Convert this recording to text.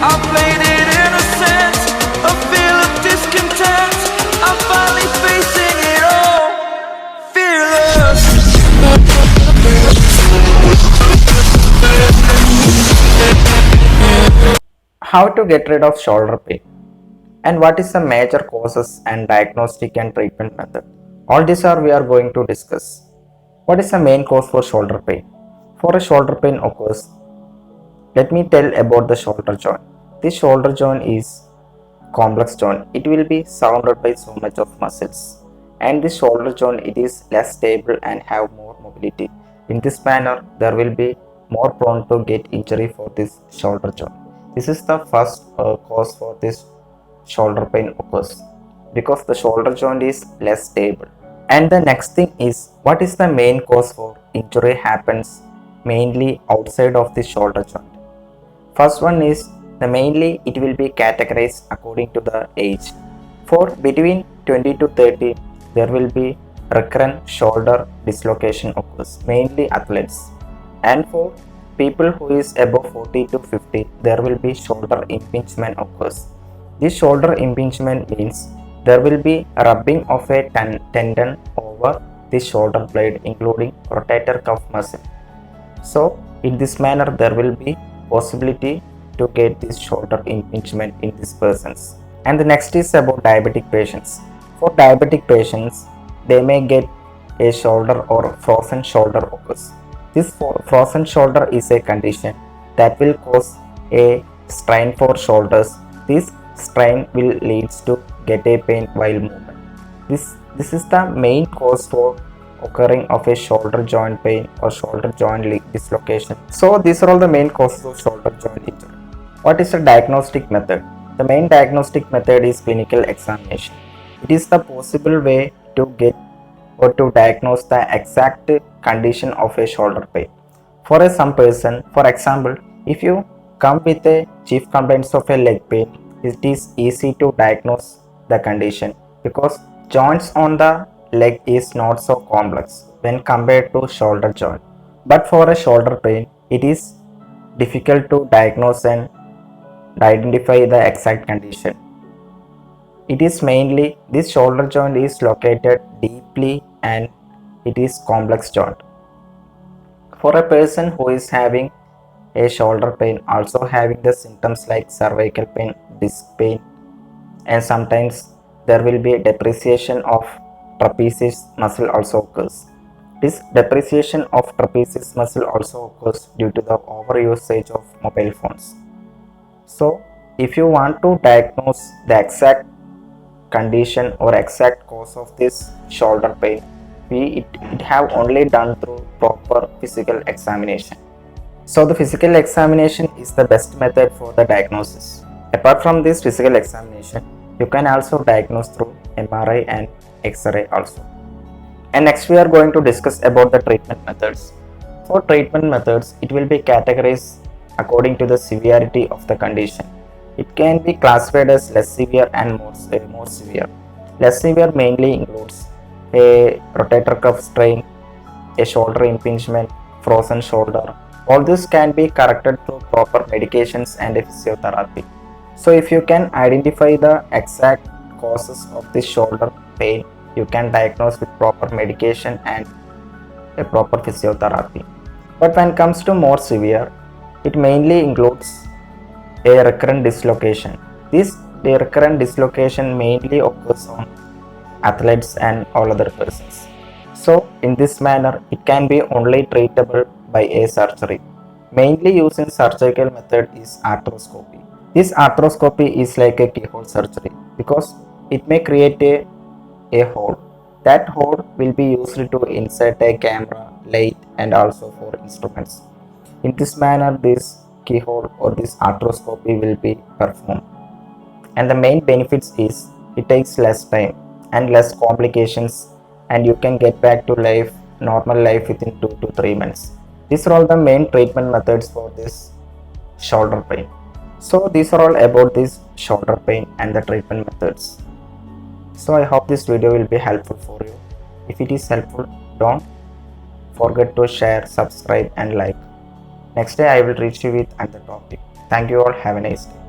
I played it innocent, a feel of discontent. I'm finally facing it all, fearless. How to get rid of shoulder pain, and what is the major causes and diagnostic and treatment method. All these are we are going to discuss. What is the main cause for shoulder pain? For a shoulder pain occurs, let me tell about the shoulder joint. This shoulder joint is complex joint. It will be surrounded by so much of muscles, and this shoulder joint it is less stable and have more mobility. In this manner there will be more prone to get injury for this shoulder joint. This is the first cause for this shoulder pain occurs, because the shoulder joint is less stable. And the next thing is, what is the main cause for injury happens mainly outside of the shoulder joint. First one is the mainly it will be categorized according to the age. For between 20 to 30 there will be recurrent shoulder dislocation occurs, mainly athletes. And for people who is above 40 to 50 there will be shoulder impingement occurs. This shoulder impingement means there will be rubbing of a tendon over the shoulder blade, including rotator cuff muscle. So in this manner there will be possibility to get this shoulder impingement in these persons. And the next is about diabetic patients. For diabetic patients, they may get a shoulder or frozen shoulder occurs. This frozen shoulder is a condition that will cause a strain for shoulders. This strain will leads to get a pain while movement. This is the main cause for occurring of a shoulder joint pain or shoulder joint dislocation. So these are all the main causes of shoulder joint injury. What is the diagnostic method? The main diagnostic method is clinical examination. It is the possible way to get or to diagnose the exact condition of a shoulder pain. For some person, for example, if you come with a chief complaints of a leg pain, it is easy to diagnose the condition because joints on the leg is not so complex when compared to shoulder joint. But for a shoulder pain, it is difficult to diagnose and identify the exact condition. It is mainly this shoulder joint is located deeply and it is complex joint. For a person who is having a shoulder pain, also having the symptoms like cervical pain, disc pain, and sometimes there will be a depreciation of trapezius muscle also occurs. This depreciation of trapezius muscle also occurs due to the overusage of mobile phones. So if you want to diagnose the exact condition or exact cause of this shoulder pain, it have only done through proper physical examination. So the physical examination is the best method for the diagnosis. Apart from this physical examination, you can also diagnose through MRI and X-ray also. And next we are going to discuss about the treatment methods. For treatment methods, it will be categorized according to the severity of the condition. It can be classified as less severe and more severe. Less severe mainly includes a rotator cuff strain, a shoulder impingement, frozen shoulder. All this can be corrected through proper medications and physiotherapy. So if you can identify the exact causes of this shoulder pain, you can diagnose with proper medication and a proper physiotherapy. But when it comes to more severe, it mainly includes a recurrent dislocation. This recurrent dislocation mainly occurs on athletes and all other persons. So in this manner, it can be only treatable by a surgery. Mainly used in surgical method is arthroscopy. This arthroscopy is like a keyhole surgery because it may create a hole. That hole will be used to insert a camera, light, and also for instruments. In this manner, this keyhole or this arthroscopy will be performed. And the main benefits is it takes less time and less complications, and you can get back to normal life within 2 to 3 months. These are all the main treatment methods for this shoulder pain. So these are all about this shoulder pain and the treatment methods. So I hope this video will be helpful for you. If it is helpful, don't forget to share, subscribe and like. Next day I will reach you with another topic. Thank you all. Have a nice day.